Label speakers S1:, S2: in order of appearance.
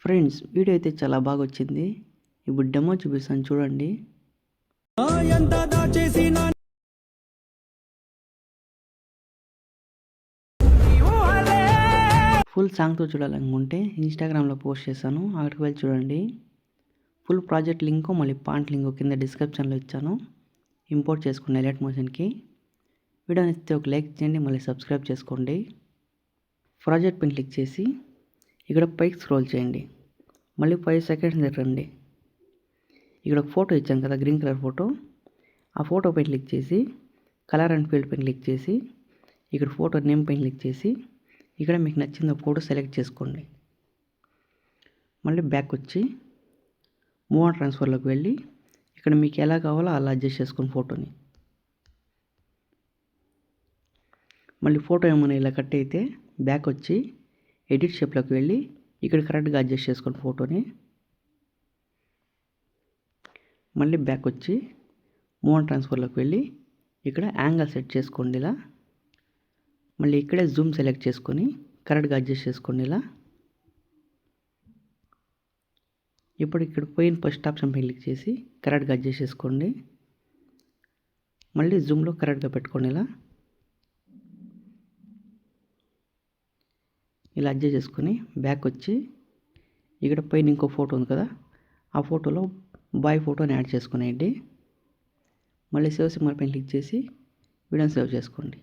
S1: Friends video అయితే చాలా బాగా వచ్చింది. ఇప్పుడు డెమో చూపిస్తాను చూడండి. ఫుల్ సాంగ్తో చూడాలనుకుంటే ఇన్స్టాగ్రామ్లో పోస్ట్ చేశాను, అక్కడికి వెళ్ళి చూడండి. ఫుల్ ప్రాజెక్ట్ లింక్ మళ్ళీ పాంట్ లింక్ కింద డిస్క్రిప్షన్లో ఇచ్చాను. ఇంపోర్ట్ చేసుకోండి ఎలైట్ మోషన్కి. వీడియో నచ్చితే ఒక లైక్ చేయండి, మళ్ళీ సబ్స్క్రైబ్ చేసుకోండి. ప్రాజెక్ట్ పైన క్లిక్ చేసి ఇక్కడ పైకి స్క్రోల్ చేయండి. మళ్ళీ 5 సెకండ్స్ రండి. ఇక్కడ ఒక ఫోటో ఇచ్చాను కదా, గ్రీన్ కలర్ ఫోటో. ఆ ఫోటో పైన క్లిక్ చేసి కలర్ అండ్ ఫీల్డ్ పైన క్లిక్ చేసి ఇక్కడ ఫోటో నేమ్ పైన క్లిక్ చేసి ఇక్కడ మీకు నచ్చిన ఫోటో సెలెక్ట్ చేసుకోండి. మళ్ళీ బ్యాక్ వచ్చి మూవ్ ఆన్ ట్రాన్స్ఫర్లోకి వెళ్ళి ఇక్కడ మీకు ఎలా కావాలో అలా అడ్జస్ట్ చేసుకుని ఫోటోని. మళ్ళీ ఫోటో ఏమైనా ఇలా కట్ అయితే బ్యాక్ వచ్చి ఎడిట్ షేప్లోకి వెళ్ళి ఇక్కడ కరెక్ట్గా అడ్జస్ట్ చేసుకుని ఫోటోని. మళ్ళీ బ్యాక్ వచ్చి మూవ్ ఆన్ ట్రాన్స్ఫర్లోకి వెళ్ళి ఇక్కడ యాంగిల్ సెట్ చేసుకోండి ఇలా. మళ్ళీ ఇక్కడే జూమ్ సెలెక్ట్ చేసుకొని కరెక్ట్గా అడ్జస్ట్ చేసుకోండి ఇలా. ఇప్పుడు ఇక్కడ పోయిన ఫస్ట్ ఆప్షన్ పైన క్లిక్ చేసి కరెక్ట్గా అడ్జస్ట్ చేసుకోండి. మళ్ళీ జూమ్లో కరెక్ట్గా పెట్టుకోండి ఇలా. ఇలా అడ్జస్ట్ చేసుకొని బ్యాక్ వచ్చి ఇక్కడ పైన ఇంకో ఫోటో ఉంది కదా, ఆ ఫోటోలో బాయ్ ఫోటోని యాడ్ చేసుకునేయండి. మళ్ళీ సేవ్ సింబల్ పైన క్లిక్ చేసి వీడియోని సేవ్ చేసుకోండి.